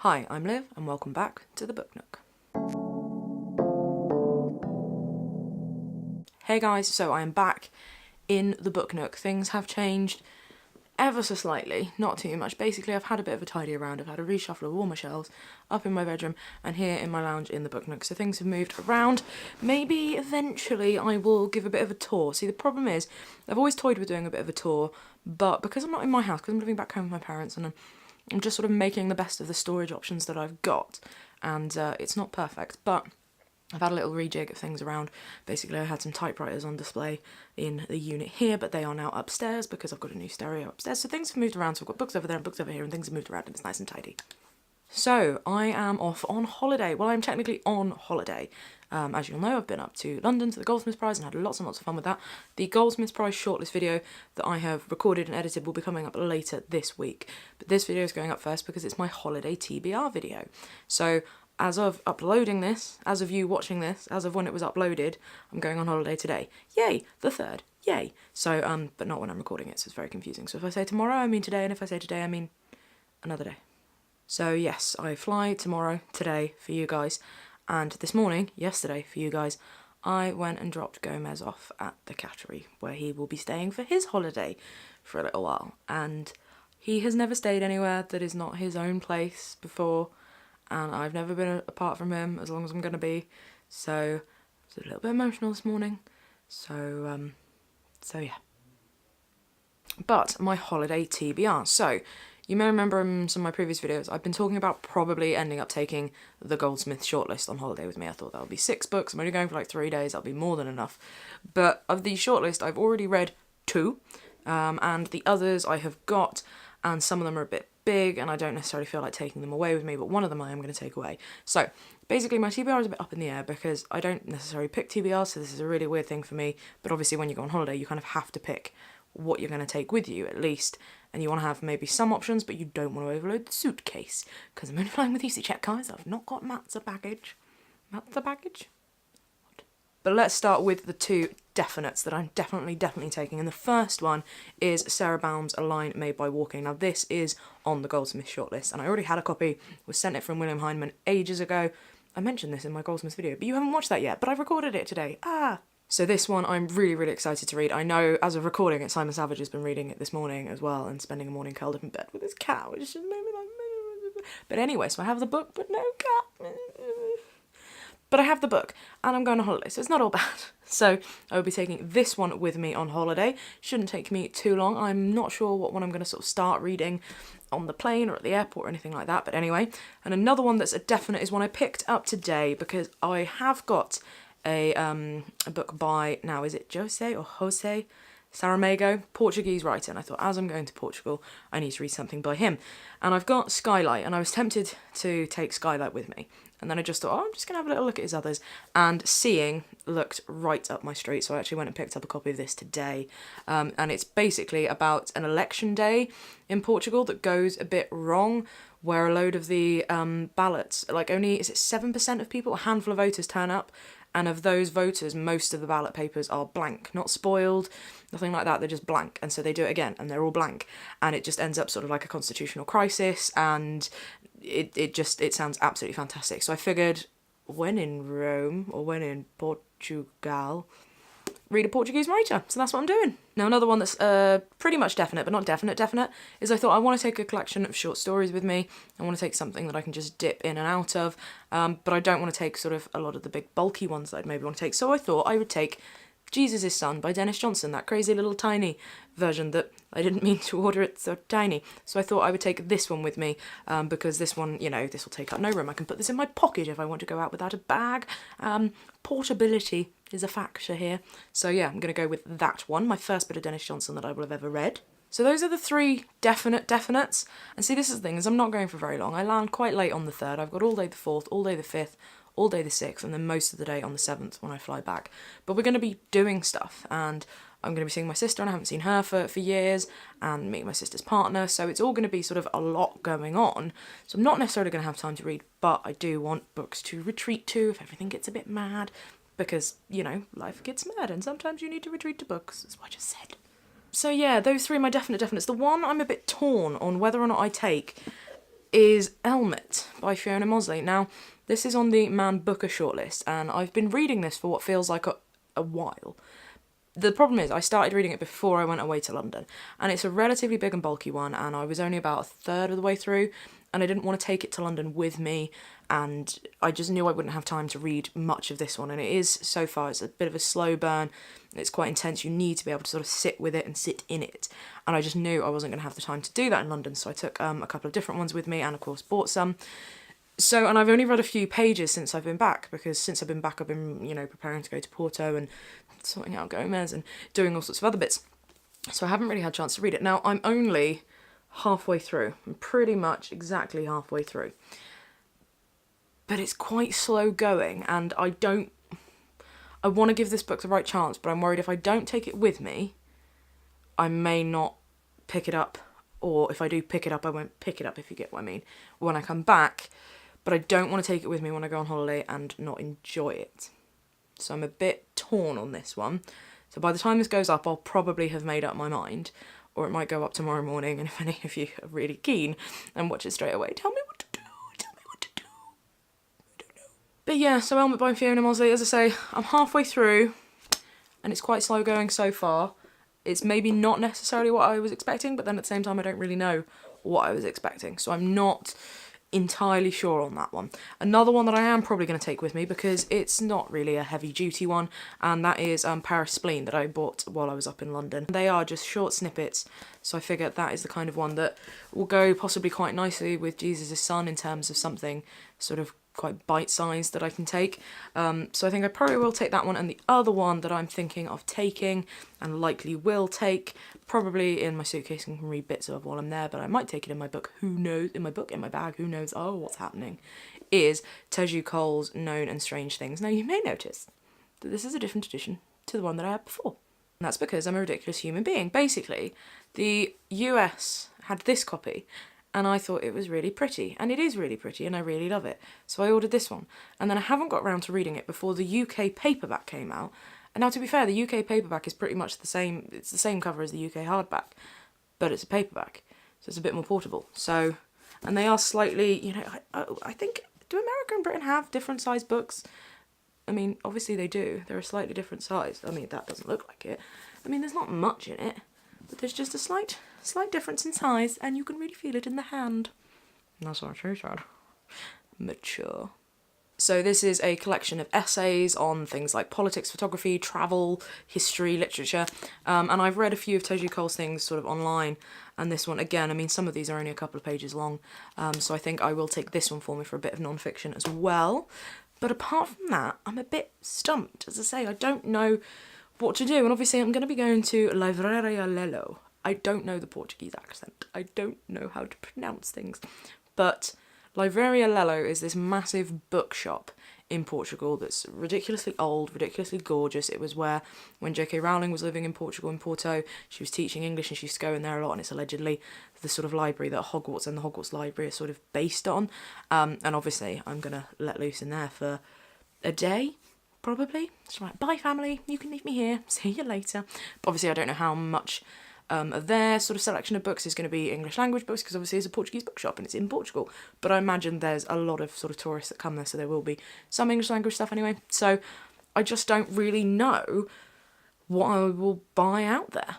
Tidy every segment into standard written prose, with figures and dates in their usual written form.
Hi, I'm Liv, and welcome back to the Book Nook. Hey guys, so I am back in the Book Nook. Things have changed ever so slightly, not too much. Basically, I've had a bit of a tidy around. I've had a reshuffle of all my shelves up in my bedroom and here in my lounge in the Book Nook. So things have moved around. Maybe eventually I will give a bit of a tour. See, the problem is, I've always toyed with doing a bit of a tour, but because I'm not in my house, because I'm living back home with my parents, and I'm just sort of making the best of the storage options that I've got, and it's not perfect, but I've had a little rejig of things around. Basically, I had some typewriters on display in the unit here, but they are now upstairs because I've got a new stereo upstairs, so things have moved around, so I've got books over there and books over here, and things have moved around, and it's nice and tidy. So, I am off on holiday. Well, I'm technically on holiday. As you'll know, I've been up to London to the Goldsmiths Prize and had lots and lots of fun with that. The Goldsmiths Prize shortlist video that I have recorded and edited will be coming up later this week. But this video is going up first because it's my holiday TBR video. So, as of uploading this, as of you watching this, as of when it was uploaded, I'm going on holiday today. Yay! The 3rd. Yay! So, but not when I'm recording it, so it's very confusing. So if I say tomorrow, I mean today, and if I say today, I mean another day. So yes, I fly tomorrow, today, for you guys, and this morning, yesterday, for you guys, I went and dropped Gomez off at the Cattery, where he will be staying for his holiday for a little while, and he has never stayed anywhere that is not his own place before, and I've never been apart from him as long as I'm going to be, so I was a little bit emotional this morning, so yeah. But my holiday TBR, so you may remember in some of my previous videos, I've been talking about probably ending up taking the Goldsmiths shortlist on holiday with me. I thought that would be 6 books. I'm only going for like 3 days. That'll be more than enough. But of the shortlist, I've already read 2, and the others I have got, and some of them are a bit big, and I don't necessarily feel like taking them away with me, but one of them I am going to take away. So basically, my TBR is a bit up in the air because I don't necessarily pick TBR, so this is a really weird thing for me. But obviously, when you go on holiday, you kind of have to pick what you're going to take with you, at least, and you want to have maybe some options, but you don't want to overload the suitcase, because I'm only flying with EasyJet, guys. I've not got Matza baggage. Matza baggage? What? But let's start with the 2 definites that I'm definitely taking, and the first one is Sarah Baum's A Line Made by Walking. Now, this is on the Goldsmiths shortlist, and I already had a copy, was sent it from William Heinemann ages ago. I mentioned this in my Goldsmiths video, but you haven't watched that yet, but I've recorded it today. So this one I'm really excited to read. I know as of recording it, Simon Savage has been reading it this morning as well and spending a morning curled up in bed with his cat, which just made me like... But anyway, so I have the book but no cat. But I have the book and I'm going on holiday, so it's not all bad. So I will be taking this one with me on holiday. Shouldn't take me too long. I'm not sure what one I'm going to sort of start reading on the plane or at the airport or anything like that, but anyway. And another one that's a definite is one I picked up today because I have got a book by, now is it Jose Saramago, Portuguese writer, and I thought as I'm going to Portugal I need to read something by him, and I've got Skylight, and I was tempted to take Skylight with me, and then I just thought, oh, I'm just going to have a little look at his others, and Seeing looked right up my street, so I actually went and picked up a copy of this today, and it's basically about an election day in Portugal that goes a bit wrong, where a load of the ballots, like only, is it 7% of people, a handful of voters turn up, and of those voters, most of the ballot papers are blank, not spoiled, nothing like that, they're just blank, and so they do it again, and they're all blank, and it just ends up sort of like a constitutional crisis, and it sounds absolutely fantastic. So I figured, when in Rome, or when in Portugal, read a Portuguese writer, so that's what I'm doing. Now another one that's pretty much definite, but not definite, is I thought I want to take a collection of short stories with me. I want to take something that I can just dip in and out of, but I don't want to take sort of a lot of the big bulky ones that I'd maybe want to take, so I thought I would take Jesus' Son by Dennis Johnson, that crazy little tiny version that I didn't mean to order it so tiny. So I thought I would take this one with me, because this one, you know, this will take up no room. I can put this in my pocket if I want to go out without a bag. Portability is a factor here. So yeah, I'm going to go with that one, my first bit of Dennis Johnson that I will have ever read. So those are the 3 definites. And see, this is the thing, is I'm not going for very long. I land quite late on the 3rd. I've got all day the 4th, all day the 5th, all day the 6th, and then most of the day on the 7th when I fly back. But we're going to be doing stuff, and I'm going to be seeing my sister, and I haven't seen her for years, and meeting my sister's partner, so it's all going to be sort of a lot going on. So I'm not necessarily going to have time to read, but I do want books to retreat to if everything gets a bit mad, because, you know, life gets mad, and sometimes you need to retreat to books, that's what I just said. So yeah, those 3 are my definites. The one I'm a bit torn on whether or not I take is Ailment by Fiona Mosley. Now, this is on the Man Booker shortlist, and I've been reading this for what feels like a while. The problem is I started reading it before I went away to London, and it's a relatively big and bulky one, and I was only about a third of the way through, and I didn't want to take it to London with me, and I just knew I wouldn't have time to read much of this one, and it is, so far, it's a bit of a slow burn, it's quite intense, you need to be able to sort of sit with it and sit in it, and I just knew I wasn't going to have the time to do that in London, so I took a couple of different ones with me, and of course bought some. So, and I've only read a few pages since I've been back, because since I've been back I've been, preparing to go to Porto and sorting out Gomez and doing all sorts of other bits. So I haven't really had a chance to read it. Now, I'm only halfway through. I'm pretty much exactly halfway through. But it's quite slow going, and I want to give this book the right chance, but I'm worried if I don't take it with me, I may not pick it up, or if I do pick it up, I won't pick it up, if you get what I mean, when I come back. But I don't want to take it with me when I go on holiday and not enjoy it. So I'm a bit torn on this one. So by the time this goes up, I'll probably have made up my mind, or it might go up tomorrow morning, and if any of you are really keen and watch it straight away, tell me what to do, tell me what to do. I don't know. But yeah, so Ailment by Fiona Mosley, as I say, I'm halfway through, and it's quite slow going so far. It's maybe not necessarily what I was expecting, but then at the same time I don't really know what I was expecting, so I'm not entirely sure on that one. Another one that I am probably going to take with me, because it's not really a heavy duty one, and that is Paris Spleen, that I bought while I was up in London. They are just short snippets, so I figure that is the kind of one that will go possibly quite nicely with Jesus' Son in terms of something sort of quite bite-sized that I can take. So I think I probably will take that one, and the other one that I'm thinking of taking and likely will take, probably in my suitcase and can read bits of while I'm there, but I might take it in my book, who knows, in my bag, who knows, oh, what's happening, is Teju Cole's Known and Strange Things. Now, you may notice that this is a different edition to the one that I had before. And that's because I'm a ridiculous human being. Basically, the US had this copy, and I thought it was really pretty, and it is really pretty, and I really love it. So I ordered this one, and then I haven't got around to reading it before the UK paperback came out. And now, to be fair, the UK paperback is pretty much the same, it's the same cover as the UK hardback, but it's a paperback, so it's a bit more portable. So, and they are slightly, I think, do America and Britain have different size books? I mean, obviously they do, they're a slightly different size. I mean, that doesn't look like it. I mean, there's not much in it, but there's just a slight difference in size, and you can really feel it in the hand. And that's what she said. Mature. So this is a collection of essays on things like politics, photography, travel, history, literature, and I've read a few of Teju Cole's things sort of online, and this one, again, I mean, some of these are only a couple of pages long, so I think I will take this one for me for a bit of non-fiction as well. But apart from that, I'm a bit stumped. As I say, I don't know what to do, and obviously I'm going to be going to Livraria Lelo. I don't know the Portuguese accent. I don't know how to pronounce things, but Livraria Lelo is this massive bookshop in Portugal that's ridiculously old, ridiculously gorgeous. It was where, when J.K. Rowling was living in Portugal, in Porto, she was teaching English and she used to go in there a lot, and it's allegedly the sort of library that Hogwarts and the Hogwarts Library are sort of based on. And obviously I'm going to let loose in there for a day, probably. It's like, bye family, you can leave me here, see you later. But obviously I don't know how much of their sort of selection of books is going to be English language books, because obviously it's a Portuguese bookshop and it's in Portugal, but I imagine there's a lot of sort of tourists that come there, so there will be some English language stuff anyway. So I just don't really know what I will buy out there,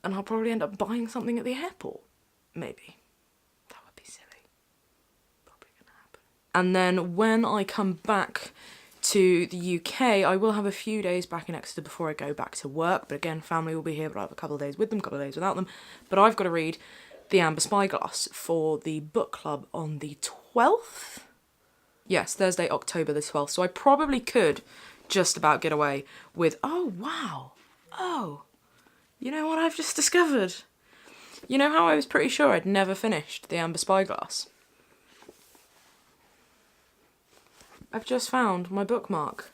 and I'll probably end up buying something at the airport, maybe. That would be silly. Probably gonna happen. And then when I come back to the UK, I will have a few days back in Exeter before I go back to work, but again, family will be here, but I'll have a couple of days with them, a couple of days without them. But I've got to read The Amber Spyglass for the book club on the 12th? Yes, Thursday, October the 12th. So I probably could just about get away with, oh, wow, oh, you know what I've just discovered? You know how I was pretty sure I'd never finished The Amber Spyglass? I've just found my bookmark,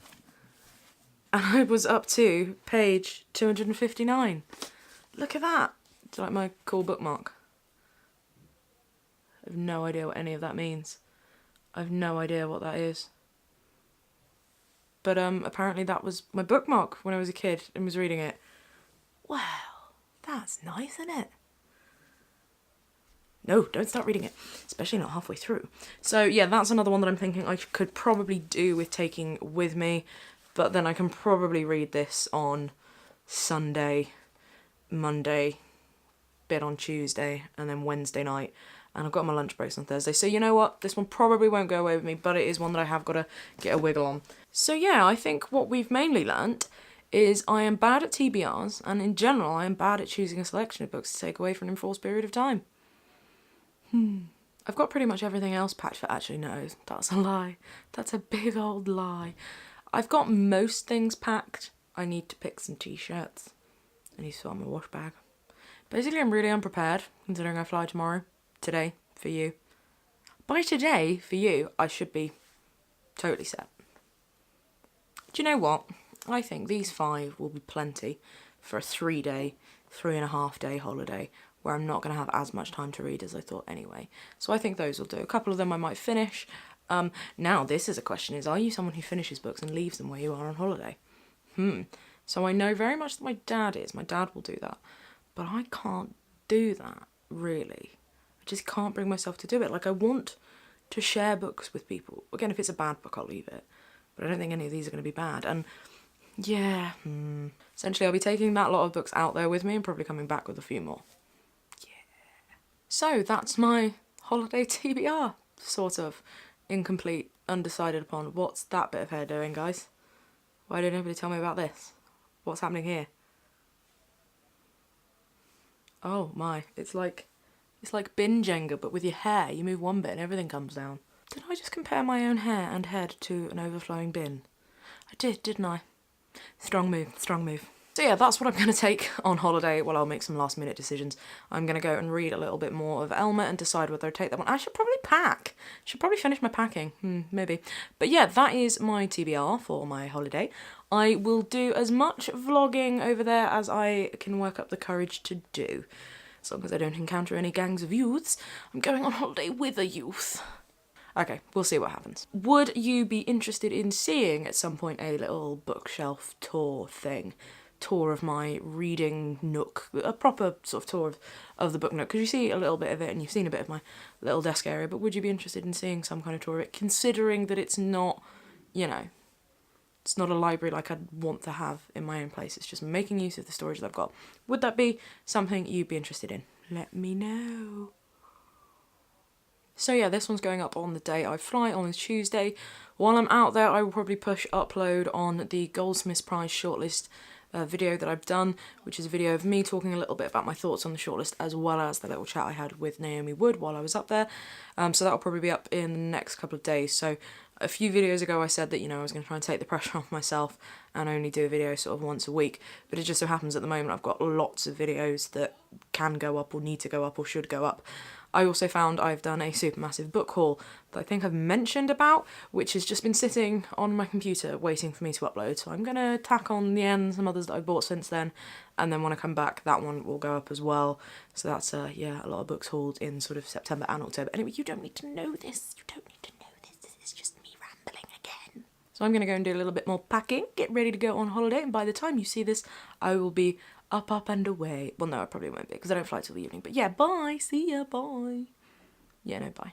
and I was up to page 259. Look at that. It's like my cool bookmark. I have no idea what any of that means. I have no idea what that is. But apparently that was my bookmark when I was a kid and was reading it. Well, that's nice, isn't it? No, don't start reading it, especially not halfway through. So yeah, that's another one that I'm thinking I could probably do with taking with me, but then I can probably read this on Sunday, Monday, bit on Tuesday, and then Wednesday night. And I've got my lunch breaks on Thursday. So you know what? This one probably won't go away with me, but it is one that I have got to get a wiggle on. So yeah, I think what we've mainly learnt is I am bad at TBRs, and in general, I am bad at choosing a selection of books to take away for an enforced period of time. I've got pretty much everything else packed for... Actually, no, that's a lie. That's a big old lie. I've got most things packed. I need to pick some t-shirts. I need to sort my wash bag. Basically, I'm really unprepared, considering I fly tomorrow. Today, for you. By today, for you, I should be totally set. Do you know what? I think these 5 will be plenty for a 3.5 day holiday where I'm not going to have as much time to read as I thought anyway. So I think those will do. A couple of them I might finish. Now, this is a question, is are you someone who finishes books and leaves them where you are on holiday? So I know very much that my dad is. My dad will do that. But I can't do that, really. I just can't bring myself to do it. Like, I want to share books with people. Again, if it's a bad book, I'll leave it. But I don't think any of these are going to be bad. And, yeah, essentially I'll be taking that lot of books out there with me and probably coming back with a few more. Yeah. So, that's my holiday TBR, sort of. Incomplete, undecided upon. What's that bit of hair doing, guys? Why did nobody tell me about this? What's happening here? Oh my, it's like bin Jenga, but with your hair. You move one bit and everything comes down. Did I just compare my own hair and head to an overflowing bin? I did, didn't I? Strong move, strong move. So yeah, that's what I'm going to take on holiday. Well, I'll make some last minute decisions. I'm going to go and read a little bit more of Ailment and decide whether I take that one. I should probably pack. Should probably finish my packing. Maybe. But yeah, that is my TBR for my holiday. I will do as much vlogging over there as I can work up the courage to do. As long as I don't encounter any gangs of youths. I'm going on holiday with a youth. Okay, we'll see what happens. Would you be interested in seeing at some point a little bookshelf tour thing? Tour of my reading nook, a proper sort of tour of the book nook, because you see a little bit of it and you've seen a bit of my little desk area, but would you be interested in seeing some kind of tour of it, considering that it's not, you know, it's not a library like I'd want to have in my own place, it's just making use of the storage that I've got. Would that be something you'd be interested in? Let me know. So yeah, this one's going up on the day I fly, on Tuesday. While I'm out there, I will probably push upload on the Goldsmiths Prize shortlist video that I've done, which is a video of me talking a little bit about my thoughts on the shortlist, as well as the little chat I had with Naomi Wood while I was up there. So that'll probably be up in the next couple of days. So a few videos ago I said that, you know, I was going to try and take the pressure off myself and only do a video sort of once a week, but it just so happens at the moment I've got lots of videos that can go up or need to go up or should go up. I also found I've done a supermassive book haul that I think I've mentioned about, which has just been sitting on my computer waiting for me to upload. So I'm going to tack on the end some others that I've bought since then, and then when I come back, that one will go up as well. So that's, yeah, a lot of books hauled in sort of September and October. Anyway, you don't need to know this. You don't need to know this. This is just me rambling again. So I'm going to go and do a little bit more packing, get ready to go on holiday, and by the time you see this, I will be up and away. Well, no, I probably won't be, because I don't fly till the evening. But yeah, bye, see ya, bye. Yeah, no, bye.